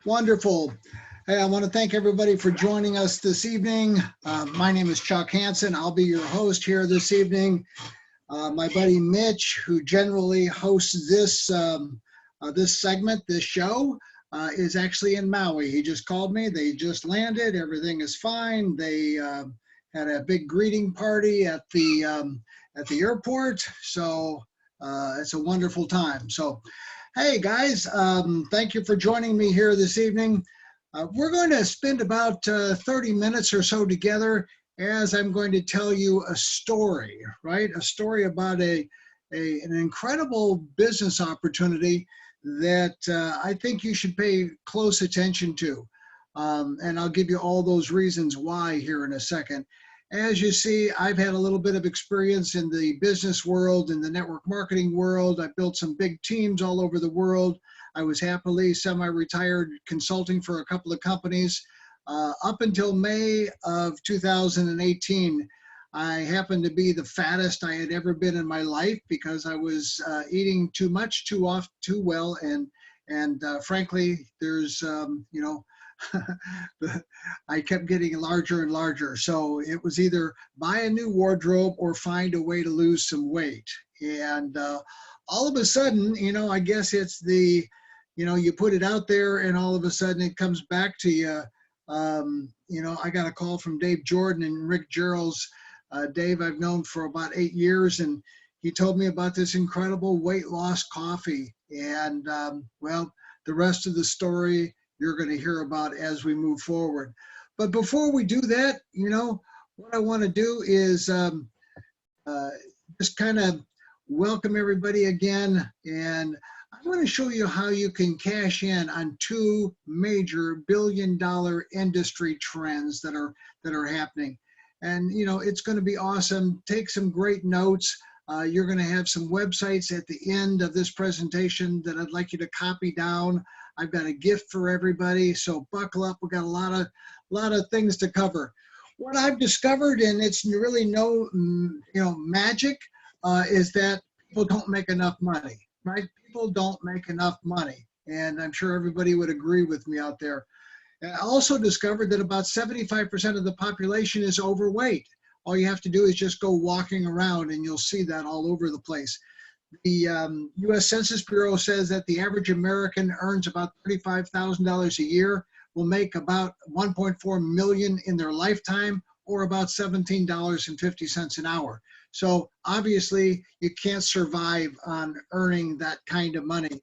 Wonderful. Hey, I want to thank everybody for joining us this evening. My name is Chuck Hansen. I'll be your host here this evening. My buddy Mitch, who generally hosts this segment, this show, is actually in Maui. He just called me. They just landed. Everything is fine. They had a big greeting party at the airport. So it's a wonderful time. So, hey guys, thank you for joining me here this evening. We're going to spend about 30 minutes or so together as I'm going to tell you a story, right? A story about an incredible business opportunity that I think you should pay close attention to. And I'll give you all those reasons why here in a second. As you see, I've had a little bit of experience in the business world, in the network marketing world. I built some big teams all over the world. I was happily semi-retired consulting for a couple of companies. Up until May of 2018, I happened to be the fattest I had ever been in my life because I was eating too much, too often, too well, and frankly, there's I kept getting larger and larger. So it was either buy a new wardrobe or find a way to lose some weight. And all of a sudden, I guess it's you put it out there and all of a sudden it comes back to you. I got a call from Dave Jordan and Rick Gerald's. Dave I've known for about 8 years, and he told me about this incredible weight loss coffee. And the rest of the story you're going to hear about as we move forward. But before we do that, what I want to do is just kind of welcome everybody again. And I'm going to show you how you can cash in on two major billion-dollar industry trends that are happening. And, it's going to be awesome. Take some great notes. You're going to have some websites at the end of this presentation that I'd like you to copy down. I've got a gift for everybody, so buckle up. We've got a lot of things to cover. What I've discovered, and it's really no magic, is that people don't make enough money, right? People don't make enough money, and I'm sure everybody would agree with me out there. I also discovered that about 75% of the population is overweight. All you have to do is just go walking around, and you'll see that all over the place. The U.S. Census Bureau says that the average American earns about $35,000 a year, will make about $1.4 million in their lifetime, or about $17.50 an hour. So obviously, you can't survive on earning that kind of money.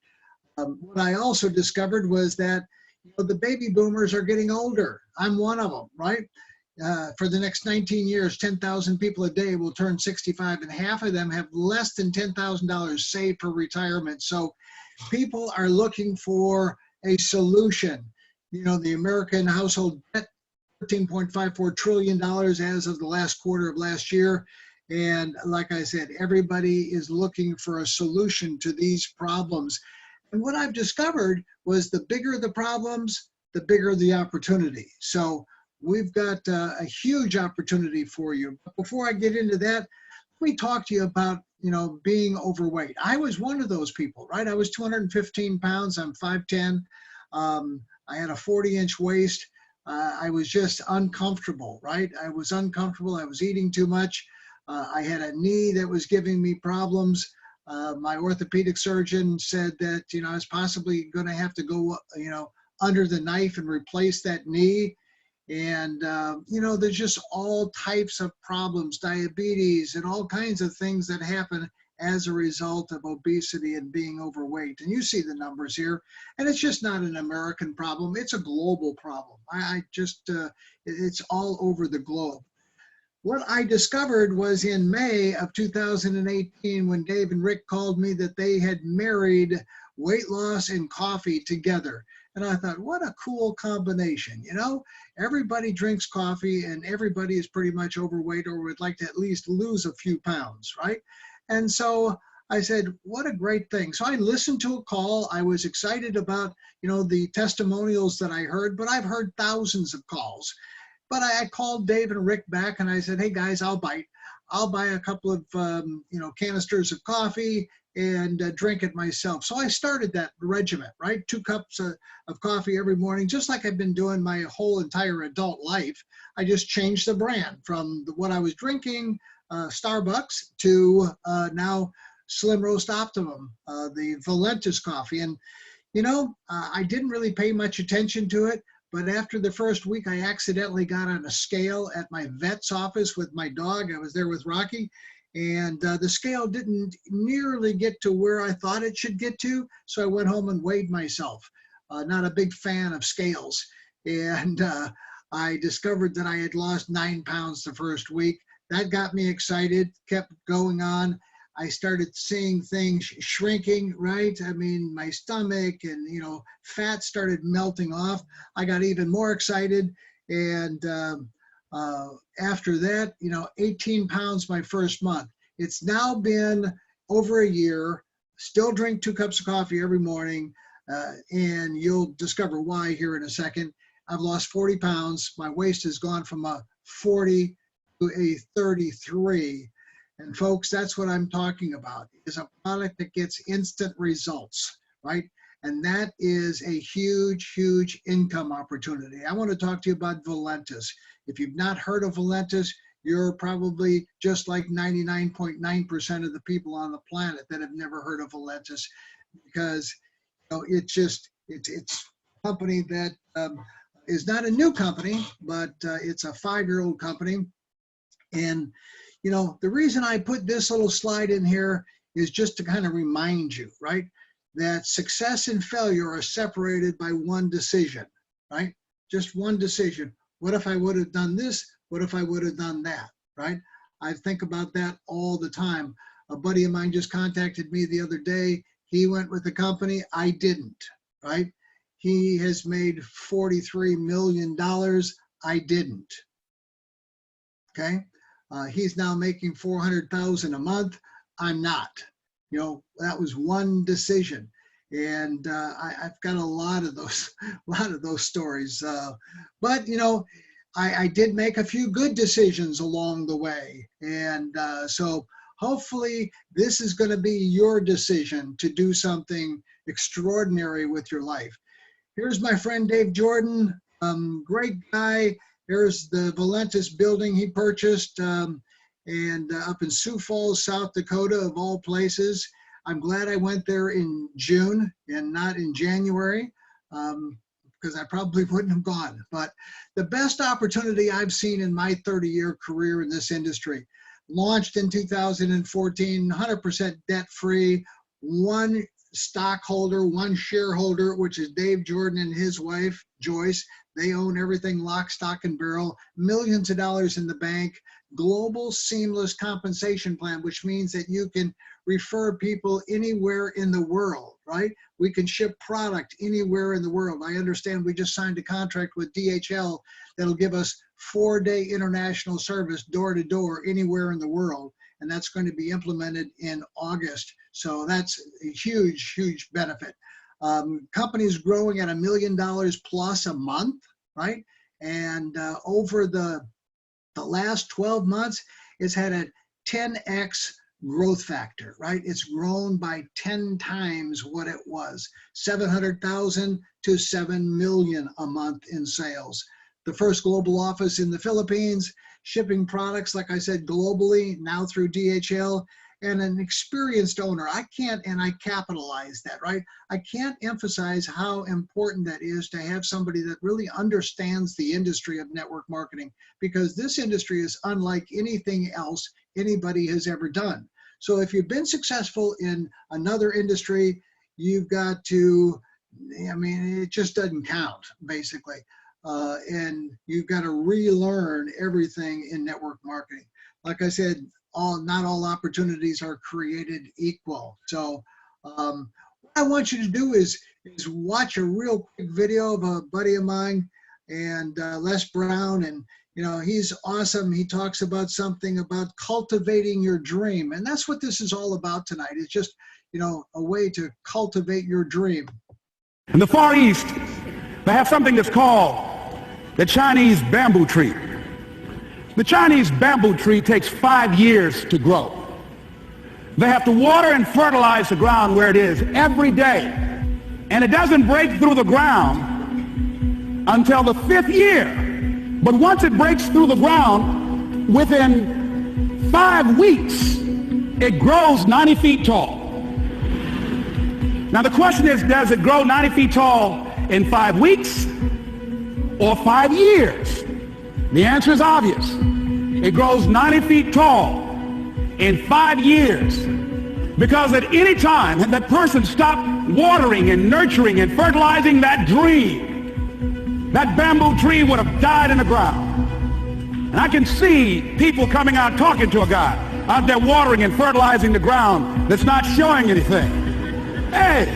What I also discovered was that the baby boomers are getting older. I'm one of them, right? For the next 19 years, 10,000 people a day will turn 65, and half of them have less than $10,000 saved for retirement. So people are looking for a solution. The American household debt, $13.54 trillion as of the last quarter of last year. And like I said, everybody is looking for a solution to these problems. And what I've discovered was the bigger the problems, the bigger the opportunity. So we've got a huge opportunity for you. But before I get into that, let me talk to you about, being overweight. I was one of those people, right? I was 215 pounds. I'm 5'10". I had a 40-inch waist. I was just uncomfortable, right? I was uncomfortable. I was eating too much. I had a knee that was giving me problems. My orthopedic surgeon said that, I was possibly going to have to go, under the knife and replace that knee. And, there's just all types of problems, diabetes and all kinds of things that happen as a result of obesity and being overweight. And you see the numbers here, and it's just not an American problem. It's a global problem. It's all over the globe. What I discovered was in May of 2018, when Dave and Rick called me, that they had married weight loss and coffee together. And I thought, what a cool combination. Everybody drinks coffee and everybody is pretty much overweight or would like to at least lose a few pounds, right? And so I said, what a great thing. So I listened to a call. I was excited about, the testimonials that I heard, but I've heard thousands of calls. But I called Dave and Rick back and I said, hey guys, I'll bite. I'll buy a couple of canisters of coffee and drink it myself. So I started that regiment, right? 2 cups of coffee every morning, just like I've been doing my whole entire adult life. I just changed the brand from what I was drinking, Starbucks, to now Slim Roast Optimum, the Valentus coffee. And I didn't really pay much attention to it, but after the first week, I accidentally got on a scale at my vet's office with my dog. I was there with Rocky, and the scale didn't nearly get to where I thought it should get to, so I went home and weighed myself. Not a big fan of scales, and I discovered that I had lost 9 pounds the first week. That got me excited, kept going on. I started seeing things shrinking, right? I mean, my stomach and, fat started melting off. I got even more excited. And after that, 18 pounds my first month. It's now been over a year, still drink 2 cups of coffee every morning. And you'll discover why here in a second. I've lost 40 pounds. My waist has gone from a 40 to a 33. And folks, that's what I'm talking about, is a product that gets instant results, right? And that is a huge, huge income opportunity. I want to talk to you about Valentus. If you've not heard of Valentus, you're probably just like 99.9% of the people on the planet that have never heard of Valentus, because it's a company that is not a new company, but it's a 5-year-old company. And the reason I put this little slide in here is just to kind of remind you, right, that success and failure are separated by one decision, right? Just one decision. What if I would have done this? What if I would have done that, right? I think about that all the time. A buddy of mine just contacted me the other day. He went with the company. I didn't, right? He has made $43 million. I didn't, okay? He's now making $400,000 a month. I'm not. That was one decision, and I've got a lot of those stories. But I did make a few good decisions along the way, and so hopefully this is going to be your decision to do something extraordinary with your life. Here's my friend Dave Jordan, great guy. Here's the Valentus building he purchased and up in Sioux Falls, South Dakota, of all places. I'm glad I went there in June and not in January, because I probably wouldn't have gone. But the best opportunity I've seen in my 30-year career in this industry, launched in 2014, 100% debt-free, one stockholder, one shareholder, which is Dave Jordan and his wife, Joyce. They own everything lock, stock, and barrel, millions of dollars in the bank, global seamless compensation plan, which means that you can refer people anywhere in the world, right? We can ship product anywhere in the world. I understand we just signed a contract with DHL that'll give us 4-day international service door to door anywhere in the world. And that's going to be implemented in August. So that's a huge, huge benefit. Companies growing at $1 million plus a month, right? And over the last 12 months, it's had a 10x growth factor, right? It's grown by 10 times what it was, 700,000 to 7 million a month in sales. The first global office in the Philippines, shipping products, like I said, globally, now through DHL, and an experienced owner. I capitalize that, right? I can't emphasize how important that is to have somebody that really understands the industry of network marketing, because this industry is unlike anything else anybody has ever done. So if you've been successful in another industry, you've got to, it just doesn't count, basically. And you've got to relearn everything in network marketing. Like I said, not all opportunities are created equal. So what I want you to do is watch a real quick video of a buddy of mine, and Les Brown, and he's awesome. He talks about something about cultivating your dream, and that's what this is all about tonight. It's just a way to cultivate your dream. In the Far East, they have something that's called the Chinese bamboo tree. The Chinese bamboo tree takes 5 years to grow. They have to water and fertilize the ground where it is every day. And it doesn't break through the ground until the 5th year. But once it breaks through the ground, within 5 weeks, it grows 90 feet tall. Now the question is, does it grow 90 feet tall in 5 weeks or 5 years? The answer is obvious. It grows 90 feet tall in 5 years, because at any time had that person stopped watering and nurturing and fertilizing that dream, that bamboo tree would have died in the ground. And I can see people coming out talking to a guy out there watering and fertilizing the ground that's not showing anything. Hey,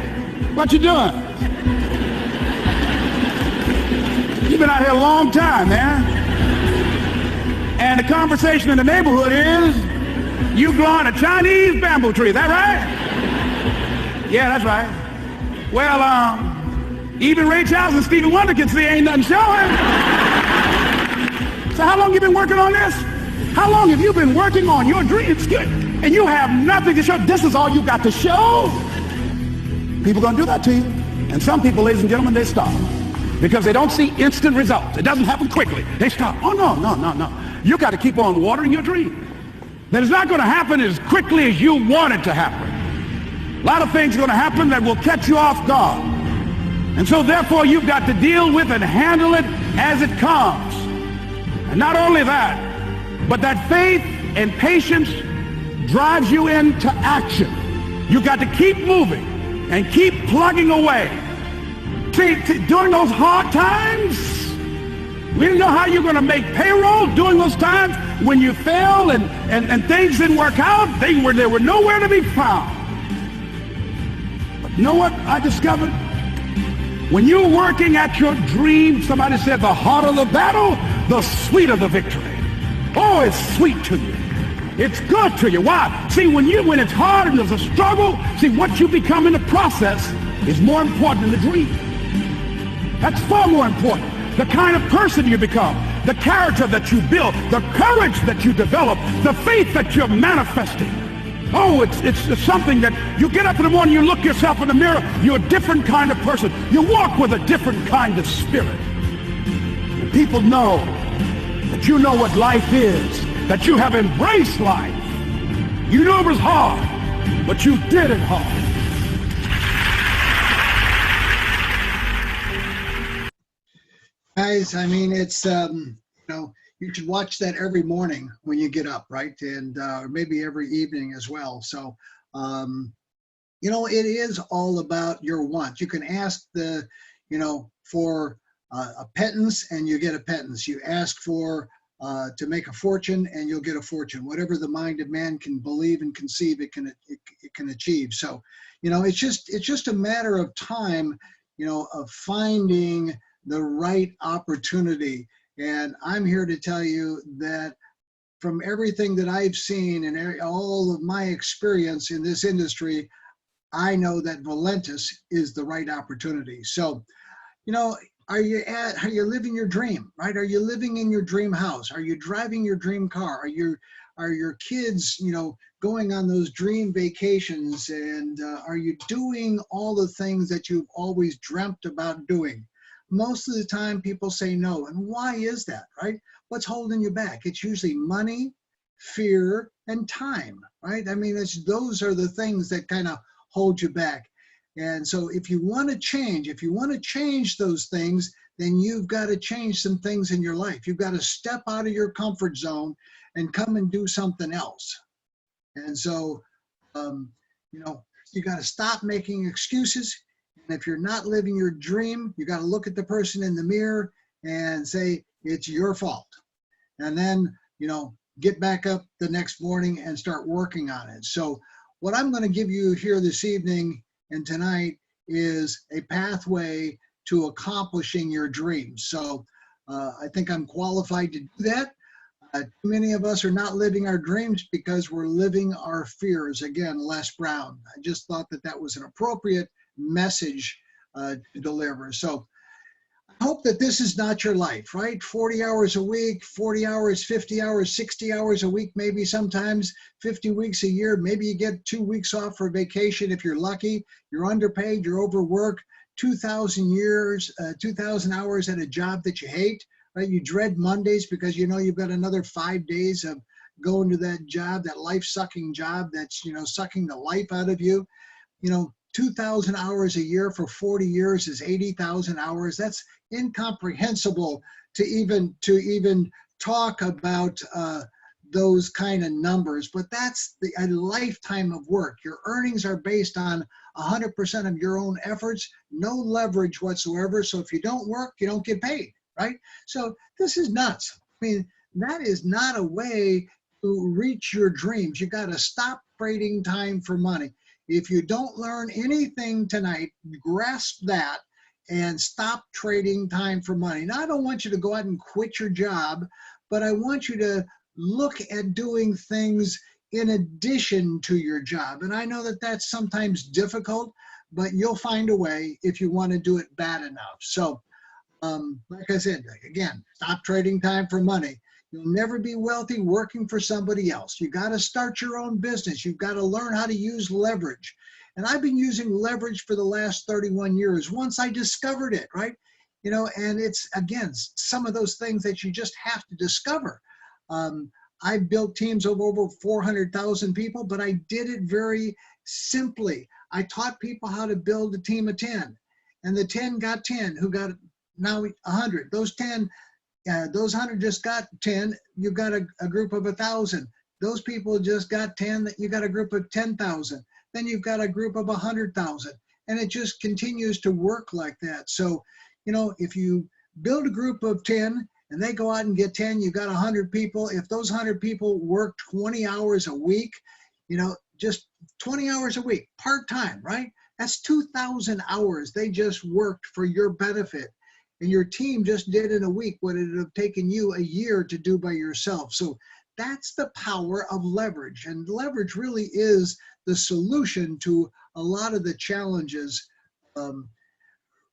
what you doing? You've been out here a long time, man. And the conversation in the neighborhood is, you growing a Chinese bamboo tree, is that right? Yeah, that's right. Well, even Ray Charles and Stevie Wonder can see ain't nothing showing. So how long you been working on this? How long have you been working on your dreams? And you have nothing to show. This is all you got to show. People gonna do that to you. And some people, ladies and gentlemen, they stop because they don't see instant results. It doesn't happen quickly. They stop. Oh, no. You got to keep on watering your dream. That it's not going to happen as quickly as you want it to happen. A lot of things are going to happen that will catch you off guard. And so therefore you've got to deal with and handle it as it comes. And not only that, but that faith and patience drives you into action. You've got to keep moving and keep plugging away. See, during those hard times, we didn't know how you're going to make payroll. During those times when you failed and things didn't work out, they were nowhere to be found. But you know what I discovered? When you're working at your dream, somebody said the harder the battle, the sweeter the victory. Oh, it's sweet to you. It's good to you. Why? See, when it's hard and there's a struggle, see, what you become in the process is more important than the dream. That's far more important. The kind of person you become, the character that you build, the courage that you develop, the faith that you're manifesting. Oh, it's something that you get up in the morning, you look yourself in the mirror, you're a different kind of person. You walk with a different kind of spirit. And people know that you know what life is, that you have embraced life. You knew it was hard, but you did it hard. Guys, I mean, it's, you should watch that every morning when you get up, right? And maybe every evening as well. So, it is all about your wants. You can ask for a pittance and you get a pittance. You ask for to make a fortune and you'll get a fortune. Whatever the mind of man can believe and conceive, it can achieve. So, it's just a matter of time, of finding the right opportunity. And I'm here to tell you that from everything that I've seen and all of my experience in this industry, I know that Valentus is the right opportunity. So, are you living your dream, right? Are you living in your dream house? Are you driving your dream car? Are your kids, going on those dream vacations? And are you doing all the things that you've always dreamt about doing? Most of the time people say no. And why is that, right? What's holding you back? It's usually money, fear, and time, right? I mean, those are the things that kind of hold you back. And so if you want to change those things, then you've got to change some things in your life. You've got to step out of your comfort zone and come and do something else. And so, you got to stop making excuses. And if you're not living your dream, you got to look at the person in the mirror and say, it's your fault. And then, get back up the next morning and start working on it. So what I'm going to give you here this evening and tonight is a pathway to accomplishing your dreams. So I think I'm qualified to do that. Too many of us are not living our dreams because we're living our fears. Again, Les Brown. I just thought that was an appropriate message to deliver. So hope that this is not your life, right? 40 hours a week, 40 hours, 50 hours, 60 hours a week, maybe sometimes 50 weeks a year. Maybe you get 2 weeks off for vacation if you're lucky. You're underpaid, you're overworked, 2,000 hours at a job that you hate, right? You dread Mondays because you know you've got another 5 days of going to that job, that life-sucking job that's, sucking the life out of you. 2,000 hours a year for 40 years is 80,000 hours. That's incomprehensible to even talk about those kind of numbers, but that's a lifetime of work. Your earnings are based on 100% of your own efforts, no leverage whatsoever. So if you don't work, you don't get paid, right? So this is nuts. I mean, that is not a way to reach your dreams. You got to stop trading time for money. If you don't learn anything tonight, grasp that and stop trading time for money. Now, I don't want you to go out and quit your job, but I want you to look at doing things in addition to your job. And I know that that's sometimes difficult, but you'll find a way if you want to do it bad enough. So, like I said, again, stop trading time for money. You'll never be wealthy working for somebody else. You got to start your own business. You've got to learn how to use leverage. And I've been using leverage for the last 31 years once I discovered it, right? And it's, again, some of those things that you just have to discover. I've built teams of over 400,000 people, but I did it very simply. I taught people how to build a team of 10, and the 10 got 10, who got now 100. Those 100 just got 10, you've got a group of 1,000. Those people just got 10, you got a group of 10,000. Then you've got a group of 100,000. And it just continues to work like that. So, if you build a group of 10 and they go out and get 10, you've got 100 people. If those 100 people work 20 hours a week, just 20 hours a week, part-time, right? That's 2,000 hours they just worked for your benefit. And your team just did in a week what it would have taken you a year to do by yourself. So that's the power of leverage. And leverage really is the solution to a lot of the challenges.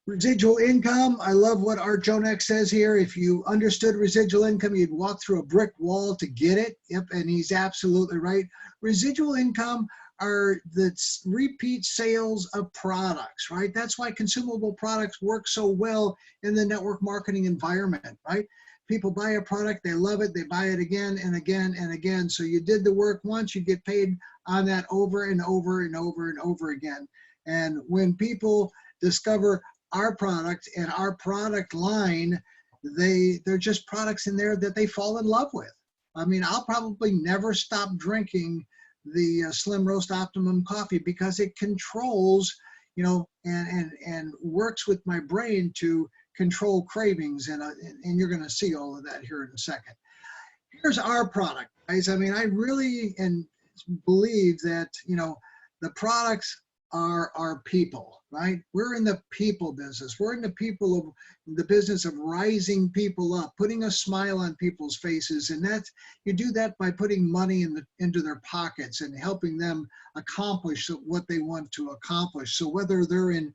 Residual income, I love what Art Jonek says here. If you understood residual income, you'd walk through a brick wall to get it. Yep, and he's absolutely right. Residual income are the repeat sales of products, right? That's why consumable products work so well in the network marketing environment, right? People buy a product, they love it, they buy it again and again and again. So you did the work once, you get paid on that over and over and over and over again. And when people discover our product and our product line, they're just products in there that they fall in love with. I mean, I'll probably never stop drinking the Slim Roast Optimum coffee because it controls, and works with my brain to control cravings. And you're going to see all of that here in a second. Here's our product, guys. I mean, I really believe that, the products are our people, right? We're in the people business. We're in the business of rising people up, putting a smile on people's faces. And you do that by putting money into their pockets and helping them accomplish what they want to accomplish. So whether they're in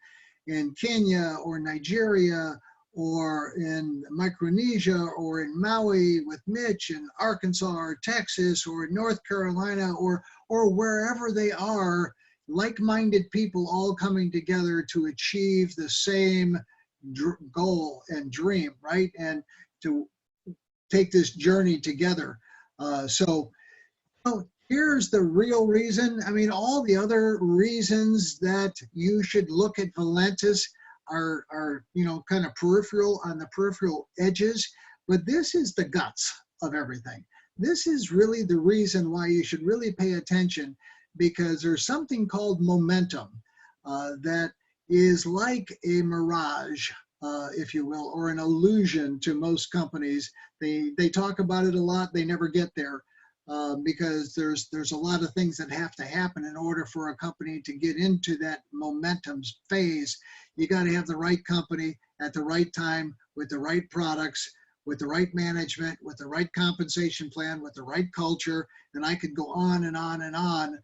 Kenya or Nigeria or in Micronesia or in Maui with Mitch in Arkansas or Texas or in North Carolina or wherever they are, like-minded people all coming together to achieve the same goal and dream, right? And to take this journey together. So here's the real reason. I mean, all the other reasons that you should look at Valentus are kind of peripheral, on the peripheral edges, but this is the guts of everything. This is really the reason why you should really pay attention, because there's something called momentum that is like a mirage, if you will, or an illusion to most companies. They talk about it a lot, they never get there because there's a lot of things that have to happen in order for a company to get into that momentum phase. You got to have the right company at the right time with the right products, with the right management, with the right compensation plan, with the right culture, and I could go on and on and on,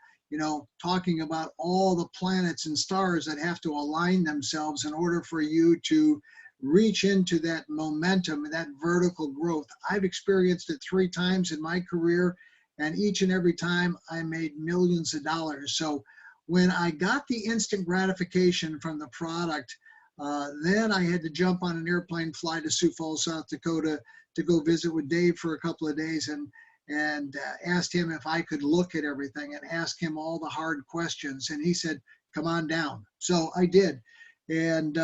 talking about all the planets and stars that have to align themselves in order for you to reach into that momentum and that vertical growth. I've experienced it 3 times in my career, and each and every time I made millions of dollars. So when I got the instant gratification from the product, then I had to jump on an airplane, fly to Sioux Falls, South Dakota to go visit with Dave for a couple of days and asked him if I could look at everything and ask him all the hard questions. And he said, come on down. So I did. And,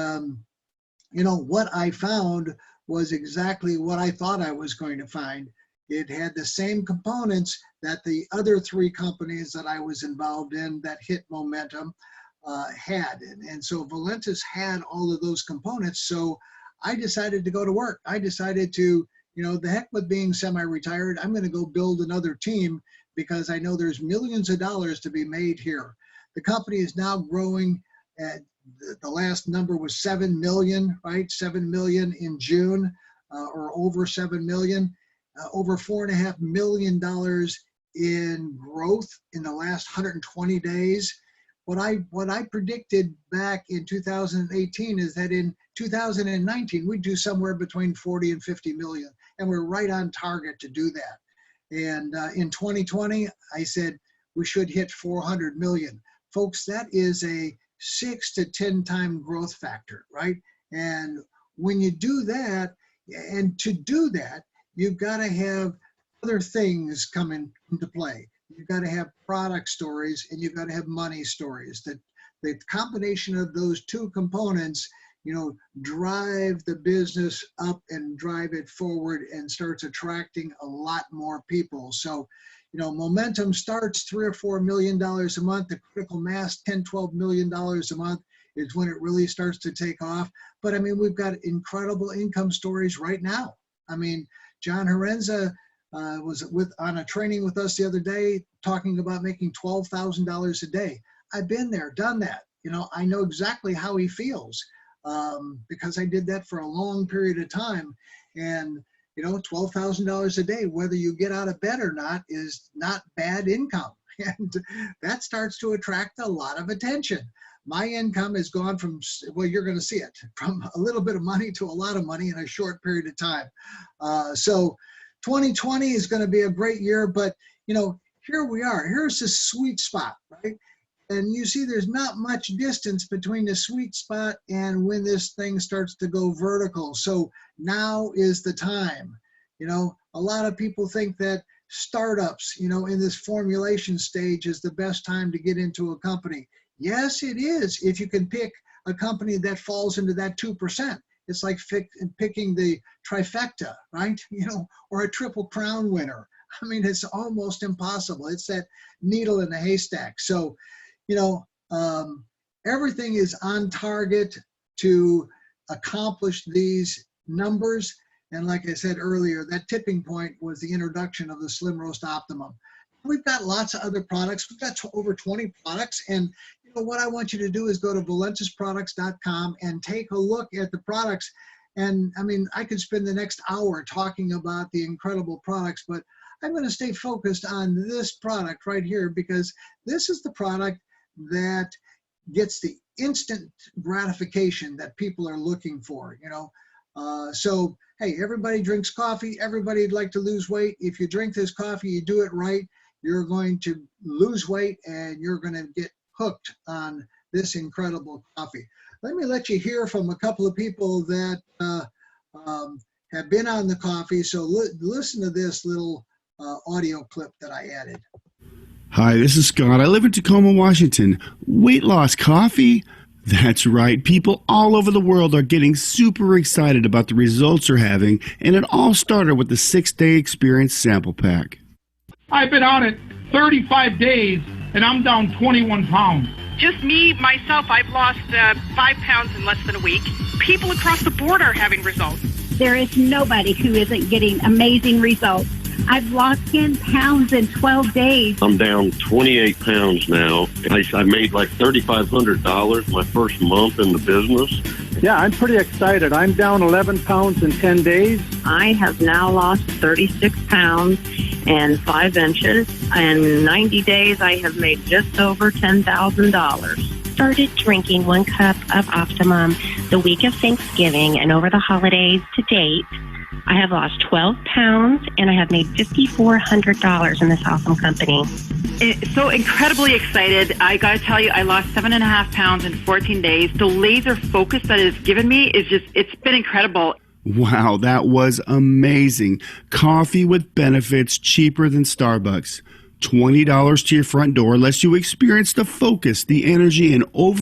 what I found was exactly what I thought I was going to find. It had the same components that the other 3 companies that I was involved in that hit momentum had. And so Valentus had all of those components. So I decided to go to work. I decided to, the heck with being semi-retired, I'm going to go build another team because I know there's millions of dollars to be made here. The company is now growing. At the last number was 7 million, right? 7 million in June, or over 7 million. Over $4.5 million in growth in the last 120 days. What I predicted back in 2018 is that in 2019 we'd do somewhere between 40 and 50 million, and we're right on target to do that. And in 2020, I said we should hit 400 million. Folks, that is a 6 to 10 time growth factor, right? And when you do that, and to do that, you've got to have other things come into play. You've got to have product stories and you've got to have money stories. That the combination of those 2 components, drive the business up and drive it forward and starts attracting a lot more people. So, momentum starts $3 or $4 million a month. The critical mass, $10, $12 million a month is when it really starts to take off. But we've got incredible income stories right now. John Herenza was on a training with us the other day talking about making $12,000 a day. I've been there, done that. I know exactly how he feels because I did that for a long period of time. And, $12,000 a day, whether you get out of bed or not, is not bad income. And that starts to attract a lot of attention. My income has gone from, well, you're going to see it, from a little bit of money to a lot of money in a short period of time. So 2020 is going to be a great year, but here we are. Here's the sweet spot, right? And you see there's not much distance between the sweet spot and when this thing starts to go vertical. So now is the time. A lot of people think that startups, in this formulation stage is the best time to get into a company. Yes, it is, if you can pick a company that falls into that 2%. It's like picking the trifecta, right? Or a triple crown winner. It's almost impossible. It's that needle in the haystack. So, everything is on target to accomplish these numbers. And like I said earlier, that tipping point was the introduction of the Slim Roast Optimum. We've got lots of other products. We've got over 20 products. And what I want you to do is go to valentusproducts.com and take a look at the products. And I could spend the next hour talking about the incredible products, but I'm going to stay focused on this product right here because this is the product that gets the instant gratification that people are looking for, So, hey, everybody drinks coffee. Everybody'd like to lose weight. If you drink this coffee, you do it right, you're going to lose weight and you're going to get hooked on this incredible coffee. Let me let you hear from a couple of people that have been on the coffee. So listen to this little audio clip that I added. Hi, this is Scott. I live in Tacoma, Washington. Weight loss coffee? That's right. People all over the world are getting super excited about the results they're having, and it all started with the 6-day experience sample pack. I've been on it 35 days, and I'm down 21 pounds. Just me, myself, I've lost 5 pounds in less than a week. People across the board are having results. There is nobody who isn't getting amazing results. I've lost 10 pounds in 12 days. I'm down 28 pounds now. I made like $3,500 my first month in the business. Yeah, I'm pretty excited. I'm down 11 pounds in 10 days. I have now lost 36 pounds and 5 inches. In 90 days, I have made just over $10,000. started drinking 1 cup of Optimum the week of Thanksgiving and over the holidays to date, I have lost 12 pounds and I have made $5,400 in this awesome company. So incredibly excited. I got to tell you, I lost 7.5 pounds in 14 days. The laser focus that it's given me is just, it's been incredible. Wow, that was amazing. Coffee with benefits cheaper than Starbucks. $20 to your front door lets you experience the focus, the energy, and over.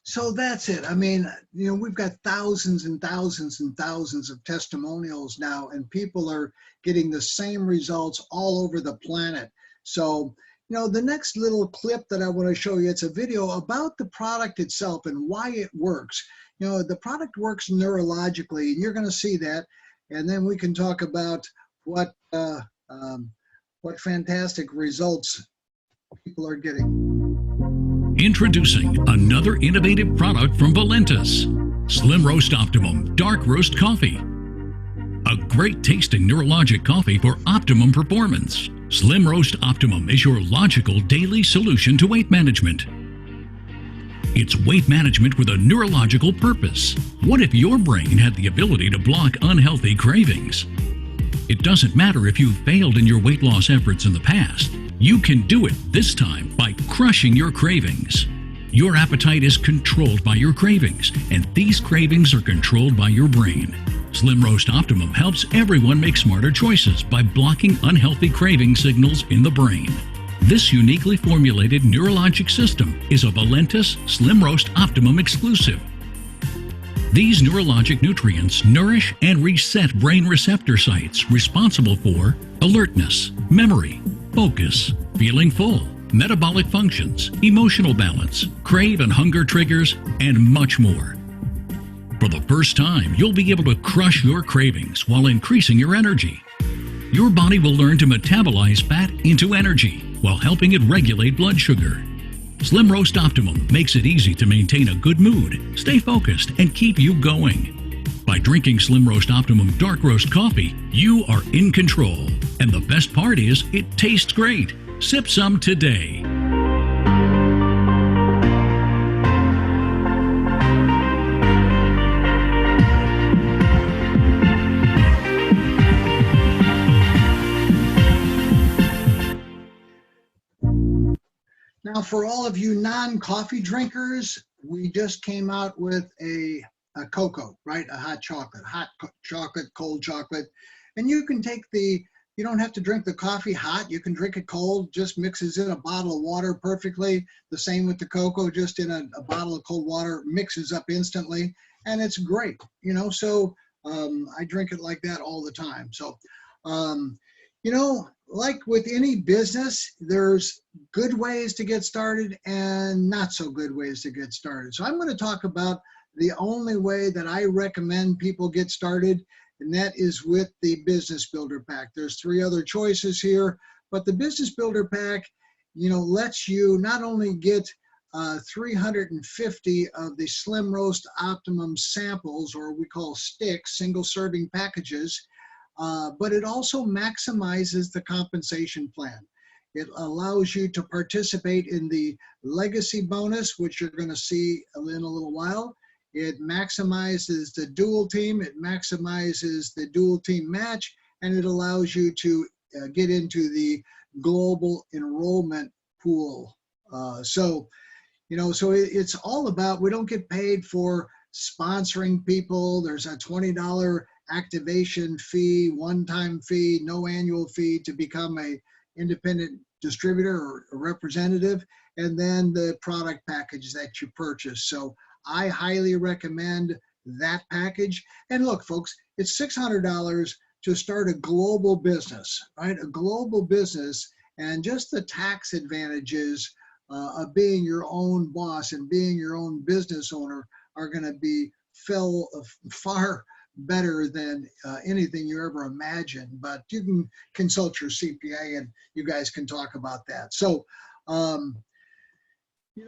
So that's it. I mean, we've got thousands and thousands and thousands of testimonials now, and people are getting the same results all over the planet. So, the next little clip that I want to show you, it's a video about the product itself and why it works. The product works neurologically, and you're going to see that. And then we can talk about what fantastic results people are getting. Introducing another innovative product from Valentus, Slim Roast Optimum Dark Roast Coffee. A great tasting neurologic coffee for optimum performance. Slim Roast Optimum is your logical daily solution to weight management. It's weight management with a neurological purpose. What if your brain had the ability to block unhealthy cravings? It doesn't matter if you've failed in your weight loss efforts in the past. You can do it this time by crushing your cravings. Your appetite is controlled by your cravings, and these cravings are controlled by your brain. Slim Roast Optimum helps everyone make smarter choices by blocking unhealthy craving signals in the brain. This uniquely formulated neurologic system is a Valentus Slim Roast Optimum exclusive. These neurologic nutrients nourish and reset brain receptor sites responsible for alertness, memory, focus, feeling full, metabolic functions, emotional balance, crave and hunger triggers, and much more. For the first time, you'll be able to crush your cravings while increasing your energy. Your body will learn to metabolize fat into energy while helping it regulate blood sugar. Slim Roast Optimum makes it easy to maintain a good mood, stay focused, and keep you going. By drinking Slim Roast Optimum Dark Roast Coffee, you are in control. And the best part is, it tastes great. Sip some today. Now, for all of you non-coffee drinkers, we just came out with a cocoa, right? A hot chocolate, cold chocolate. And you can take you don't have to drink the coffee hot. You can drink it cold, just mixes in a bottle of water perfectly. The same with the cocoa, just in a bottle of cold water, mixes up instantly. And it's great, so I drink it like that all the time. So, like with any business, there's good ways to get started and not so good ways to get started. So I'm going to talk about the only way that I recommend people get started, and that is with the Business Builder Pack. There's 3 other choices here, but the Business Builder Pack, lets you not only get 350 of the Slim Roast Optimum samples, or we call sticks, single serving packages, but it also maximizes the compensation plan. It allows you to participate in the legacy bonus, which you're going to see in a little while. It maximizes the dual team, it maximizes the dual team match, and it allows you to get into the global enrollment pool. So it's all about, we don't get paid for sponsoring people. There's a $20 activation fee, one-time fee, no annual fee to become a independent distributor or a representative, and then the product package that you purchase. So I highly recommend that package. And look, folks, it's $600 to start a global business, right? A global business, and just the tax advantages of being your own boss and being your own business owner are going to be far better than anything you ever imagined. But you can consult your CPA and you guys can talk about that. So,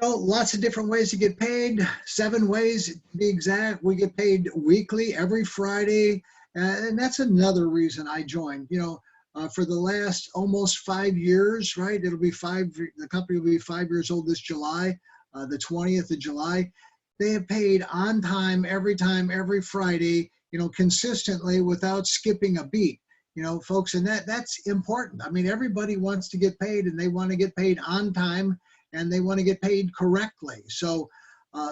lots of different ways to get paid, 7 ways to be exact. We get paid weekly, every Friday. And that's another reason I joined. For the last almost 5 years, right? The company will be 5 years old this July. the 20th of July. They have paid on time, every Friday, consistently without skipping a beat. Folks, and that's important. I mean, everybody wants to get paid, and they want to get paid on time, and they want to get paid correctly. So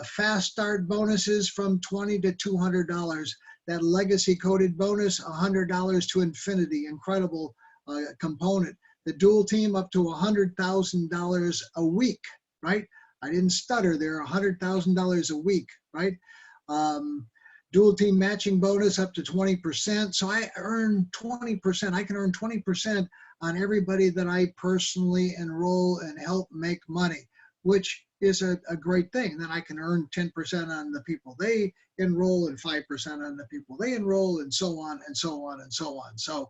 fast start bonuses from $20 to $200. That legacy coded bonus, $100 to infinity. Incredible component. The dual team up to $100,000 a week, right? I didn't stutter there, $100,000 a week, right? Dual team matching bonus up to 20%. So I earn 20%. I can earn 20% on everybody that I personally enroll and help make money, which is a great thing. Then I can earn 10% on the people they enroll and 5% on the people they enroll, and so on and so on and so on. So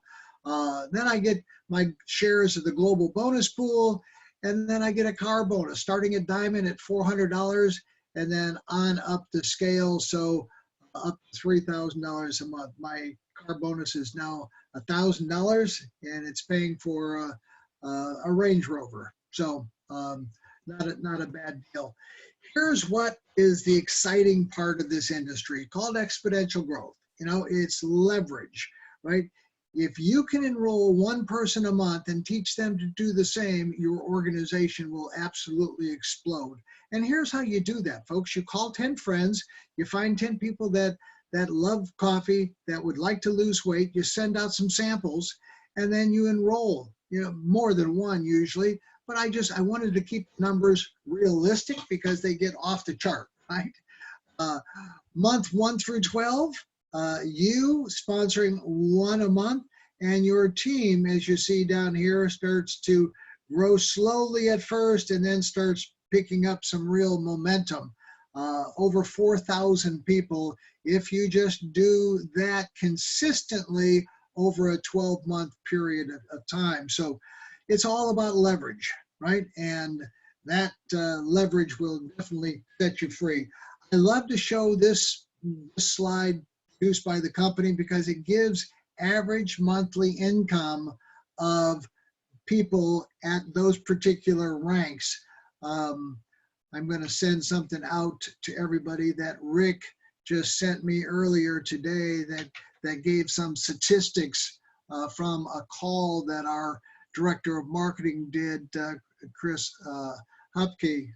then I get my shares of the global bonus pool, and then I get a car bonus starting at Diamond at $400 and then on up the scale. So up to $3,000 a month. My car bonus is now $1,000, and it's paying for a Range Rover. So not a bad deal. Here's what is the exciting part of this industry, called exponential growth. It's leverage, right? If you can enroll one person a month and teach them to do the same, your organization will absolutely explode. And here's how you do that, folks. You call 10 friends, you find 10 people that love coffee, that would like to lose weight, you send out some samples, and then you enroll, more than one usually. But I wanted to keep numbers realistic because they get off the chart, right? Month 1 through 12, you sponsoring one a month, and your team, as you see down here, starts to grow slowly at first and then starts picking up some real momentum. Over 4,000 people if you just do that consistently over a 12-month period of time. So it's all about leverage, right? And that leverage will definitely set you free. I love to show this slide produced by the company because it gives average monthly income of people at those particular ranks. I'm going to send something out to everybody that Rick just sent me earlier today that gave some statistics from a call that our director of marketing did, Chris Hupke,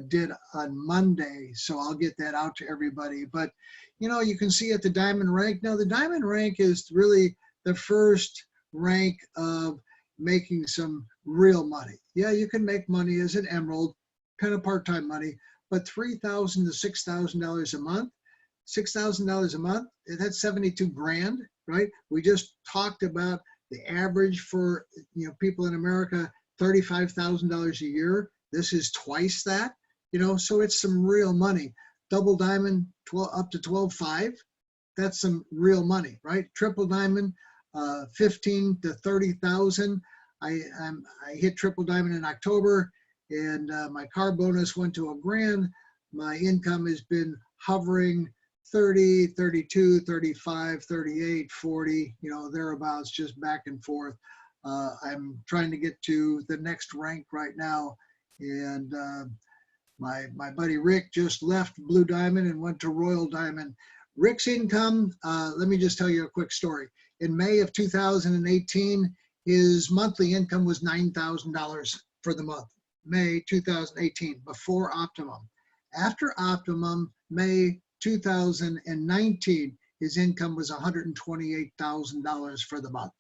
did on Monday. So I'll get that out to everybody. But, you can see at the Diamond rank. Now, the Diamond rank is really the first rank of making some real money. Yeah, you can make money as an Emerald, kind of part-time money, but $3,000 to $6,000 a month, $6,000 a month, that's 72 grand, right? We just talked about the average for people in America, $35,000 a year. This is twice that, so it's some real money. Double Diamond, up to 12.5, that's some real money, right? Triple Diamond, 15 to 30,000. I hit Triple Diamond in October, and my car bonus went to $1,000. My income has been hovering 30, 32, 35, 38, 40, thereabouts, just back and forth. I'm trying to get to the next rank right now. And my buddy Rick just left Blue Diamond and went to Royal Diamond. Rick's income, let me just tell you a quick story. In May of 2018, his monthly income was $9,000 for the month. May 2018, before Optimum. After Optimum, May 2019, his income was $128,000 for the month.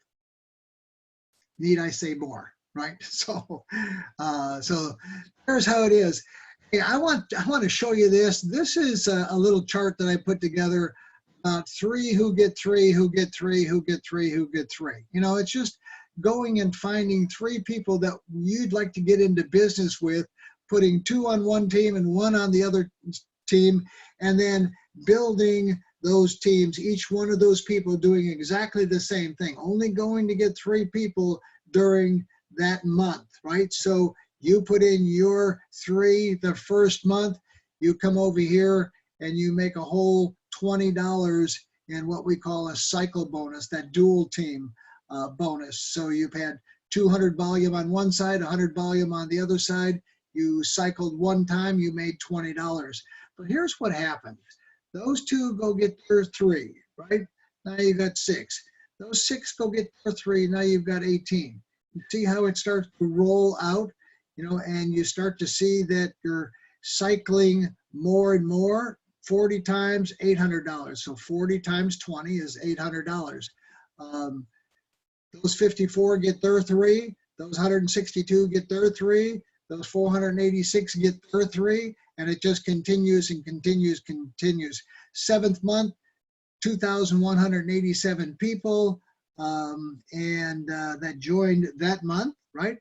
Need I say more, right? So there's how it is. Hey, I want to show you this. This is a little chart that I put together about 3 who get 3, who get 3, who get 3, who get 3. It's just going and finding 3 people that you'd like to get into business with, putting 2 on one team and 1 on the other team, and then building those teams, each one of those people doing exactly the same thing, only going to get 3 people during that month, right? So you put in your 3 the first month, you come over here and you make a whole $20 in what we call a cycle bonus, that dual team bonus. So you've had 200 volume on one side, 100 volume on the other side. You cycled one time, you made $20. But here's what happens. Those two go get their 3, right? Now you got 6. Those 6 go get their 3, now you've got 18. You see how it starts to roll out, and you start to see that you're cycling more and more. 40 times, $800. So 40 times 20 is $800. Those 54 get their 3. Those 162 get their 3. Those 486 get their 3. And it just continues and continues. 7th month, 2,187 people, that joined that month, right?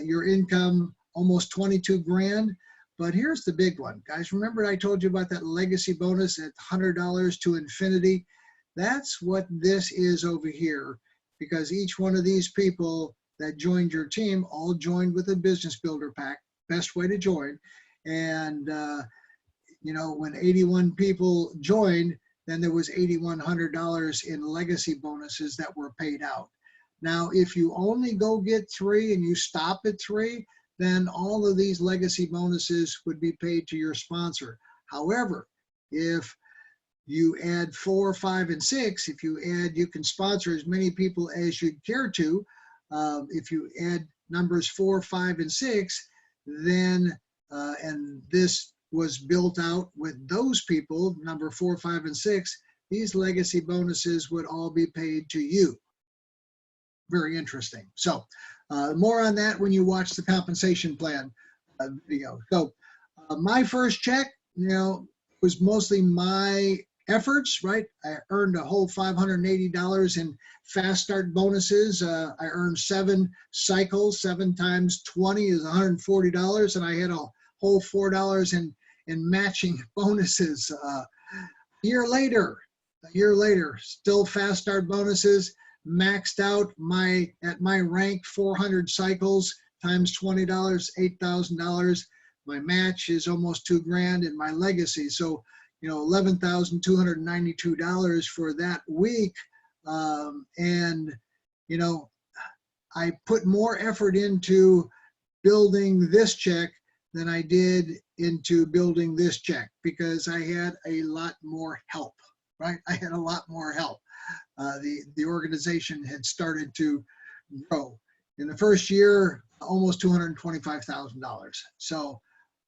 Your income, almost 22 grand. But here's the big one, guys. Remember I told you about that legacy bonus at $100 to infinity? That's what this is over here, because each one of these people that joined your team all joined with a business builder pack, best way to join. And, when 81 people joined, then there was $8,100 in legacy bonuses that were paid out. Now, if you only go get 3 and you stop at 3, then all of these legacy bonuses would be paid to your sponsor. However, if you add 4, 5, and 6, you can sponsor as many people as you'd care to. If you add numbers 4, 5, and 6, then, and this was built out with those people, number 4, 5, and 6, these legacy bonuses would all be paid to you. Very interesting. So more on that when you watch the compensation plan video. So my first check, was mostly my efforts, right? I earned a whole $580 in fast start bonuses. I earned 7 cycles. 7 times 20 is $140, and I had a whole $4 in matching bonuses. A year later, still fast start bonuses, maxed out at my rank 400 cycles times $20, $8,000. My match is almost $2 grand in my legacy. So, $11,292 for that week. I put more effort into building this check than I did into building this check, because I had a lot more help, right? I had a lot more help. The organization had started to grow. In the first year, almost $225,000. So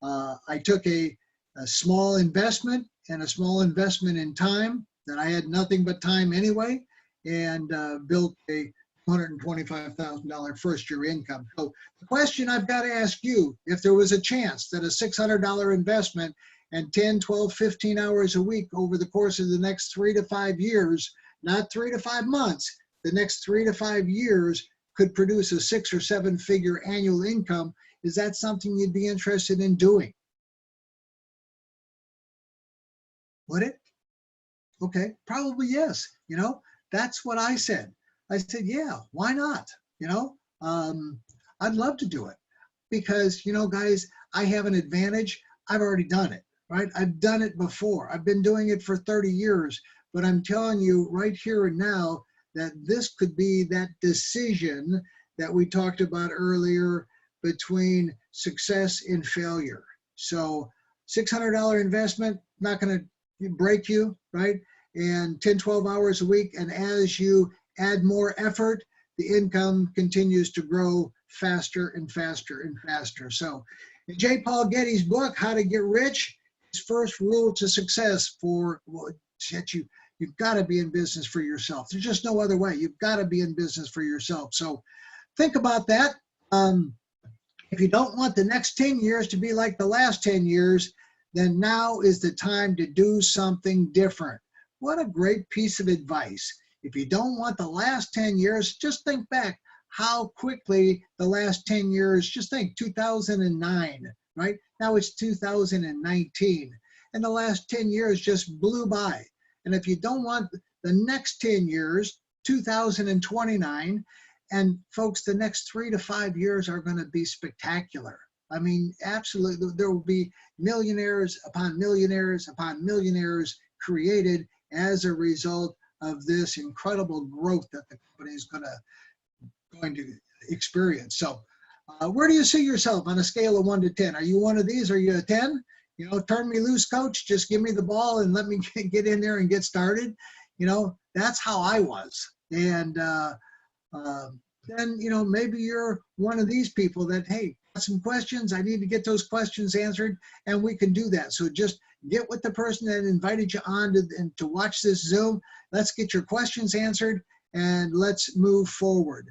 I took a small investment and a small investment in time that I had nothing but time anyway, and built a $225,000 first year income. So the question I've got to ask you, if there was a chance that a $600 investment and 10, 12, 15 hours a week over the course of the next 3 to 5 years, not 3 to 5 months, the next 3 to 5 years could produce a 6 or 7 figure annual income, is that something you'd be interested in doing? Would it? Okay, probably yes. That's what I said. I said, yeah, why not? I'd love to do it because, guys, I have an advantage. I've already done it, right? I've done it before. I've been doing it for 30 years, but I'm telling you right here and now that this could be that decision that we talked about earlier between success and failure. So $600 investment, not going to break you, right? And 10, 12 hours a week. And as you add more effort, the income continues to grow faster and faster and faster. So in J. Paul Getty's book, How to Get Rich, his first rule to success you've got to be in business for yourself. There's just no other way. You've got to be in business for yourself. So think about that. If you don't want the next 10 years to be like the last 10 years, then now is the time to do something different. What a great piece of advice. If you don't want the last 10 years, just think back how quickly the last 10 years, just think 2009, right? Now it's 2019. And the last 10 years just blew by. And if you don't want the next 10 years, 2029, and folks, the next 3 to 5 years are going to be spectacular. I mean, absolutely, there will be millionaires upon millionaires upon millionaires created as a result of this incredible growth that the company is going to experience. So Where do you see yourself on a scale of 1 to 10? Are you one of these? Are you a 10? You know, turn me loose, coach. Just give me the ball and let me get in there and get started. You know, that's how I was. And then, you know, maybe you're one of these people that, hey, got some questions. I need to get those questions answered, and we can do that. So just get with the person that invited you on to watch this Zoom. Let's get your questions answered, and let's move forward.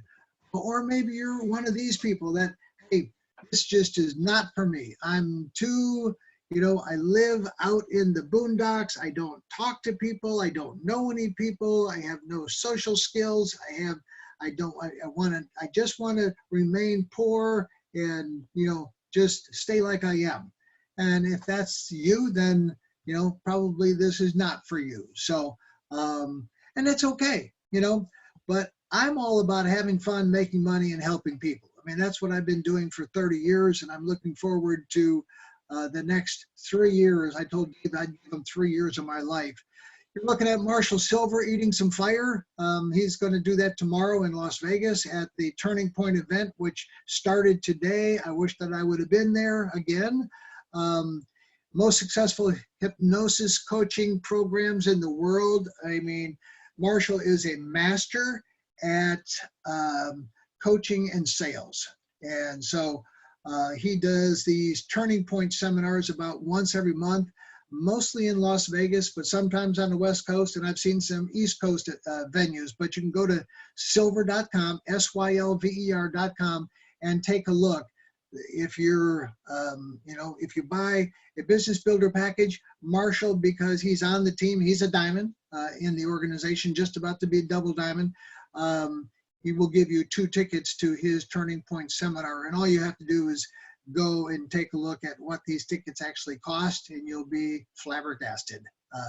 Or maybe you're one of these people that, hey, this just is not for me. I'm too, you know, I live out in the boondocks. I don't talk to people. I don't know any people. I have no social skills. I just want to remain poor and, you know, just stay like I am. And if that's you, then, you know, probably this is not for you. So, and it's okay, you know, but I'm all about having fun, making money, and helping people. I mean, that's what I've been doing for 30 years, and I'm looking forward to the next 3 years. I told Dave I'd give him 3 years of my life. You're looking at Marshall Silver eating some fire. He's going to do that tomorrow in Las Vegas at the Turning Point event, which started today. I wish that I would have been there again. Most successful hypnosis coaching programs in the world. I mean, Marshall is a master at coaching and sales. And so he does these Turning Point seminars about once every month, mostly in Las Vegas, but sometimes on the West Coast, and I've seen some East Coast venues. But you can go to silver.com, SYLVER.com, and take a look. If you're, you know, if you buy a business builder package, Marshall, because he's on the team, he's a diamond in the organization, just about to be a double diamond. He will give you 2 tickets to his Turning Point seminar, and all you have to do is go and take a look at what these tickets actually cost, and you'll be flabbergasted.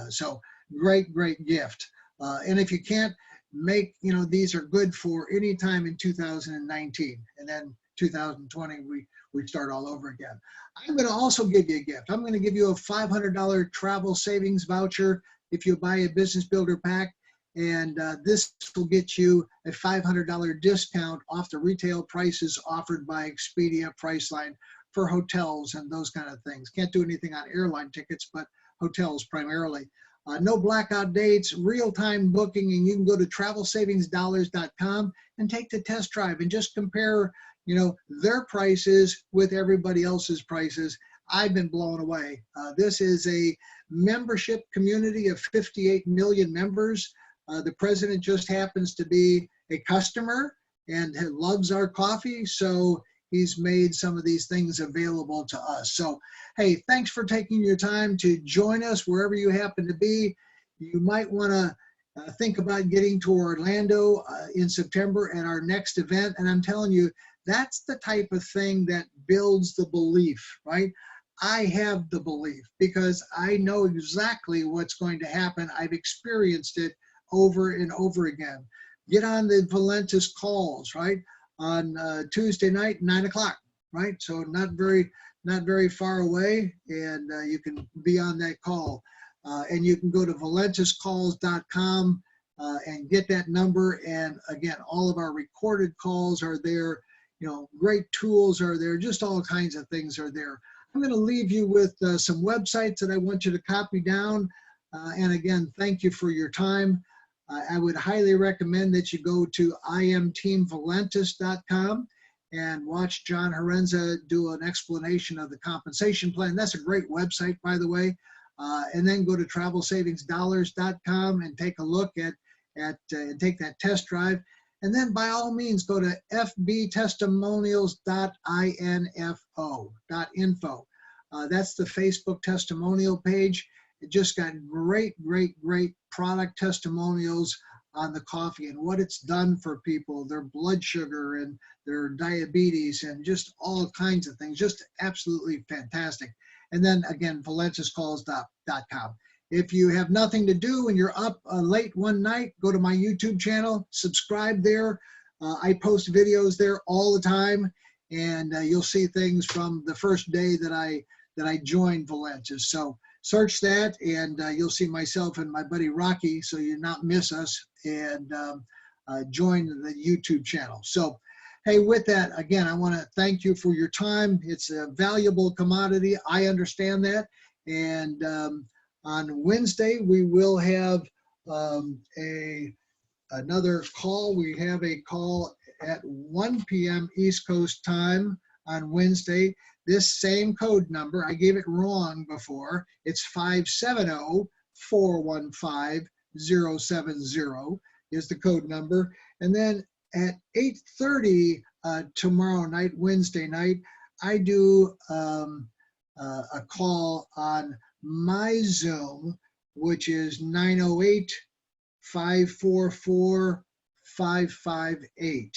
So great gift. And if you can't make, you know, these are good for any time in 2019, and then 2020 we start all over again. I'm going to also give you a gift. I'm going to give you a $500 travel savings voucher if you buy a business builder pack. And this will get you a $500 discount off the retail prices offered by Expedia, Priceline for hotels and those kind of things. Can't do anything on airline tickets, but hotels primarily. No blackout dates, real-time booking, and you can go to travelsavingsdollars.com and take the test drive and just compare, you know, their prices with everybody else's prices. I've been blown away. This is a membership community of 58 million members. The president just happens to be a customer and loves our coffee, so he's made some of these things available to us. So, hey, thanks for taking your time to join us wherever you happen to be. You might want to think about getting to Orlando in September at our next event, and I'm telling you, that's the type of thing that builds the belief, right? I have the belief because I know exactly what's going to happen. I've experienced it over and over again. Get on the Valentus calls, right? On Tuesday night, 9 o'clock, right? So not very far away, and you can be on that call. And you can go to valentuscalls.com and get that number. And again, all of our recorded calls are there. You know, great tools are there. Just all kinds of things are there. I'm going to leave you with some websites that I want you to copy down. And again, thank you for your time. I would highly recommend that you go to imteamvalentus.com and watch John Herenza do an explanation of the compensation plan. That's a great website, by the way. And then go to travelsavingsdollars.com and take a look at and take that test drive. And then by all means, go to fbtestimonials.info. That's the Facebook testimonial page. It just got great product testimonials on the coffee and what it's done for people, their blood sugar and their diabetes and just all kinds of things. Just absolutely fantastic. And then again, valentuscalls.com. If you have nothing to do and you're up late one night, go to my YouTube channel, subscribe there. I post videos there all the time, and you'll see things from the first day that I joined Valentus. So search that, and you'll see myself and my buddy Rocky, so you not miss us, and join the YouTube channel. So, hey, with that, again, I want to thank you for your time. It's a valuable commodity. I understand that. And on Wednesday, we will have another call. We have a call at 1 p.m. East Coast time on Wednesday. This same code number, I gave it wrong before. It's 570-415-070 is the code number. And then at 8:30 tomorrow night, Wednesday night, I do a call on my Zoom, which is 908-544-558.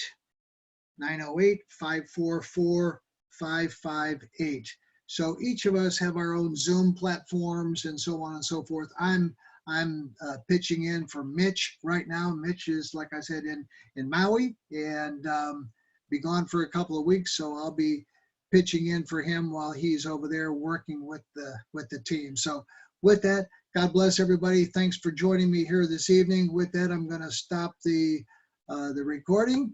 908-544-558. So each of us have our own Zoom platforms and so on and so forth. I'm pitching in for Mitch right now. Mitch is, like I said, in Maui and be gone for a couple of weeks. So I'll be pitching in for him while he's over there working with the team. So with that, God bless everybody. Thanks for joining me here this evening. With that, I'm going to stop the recording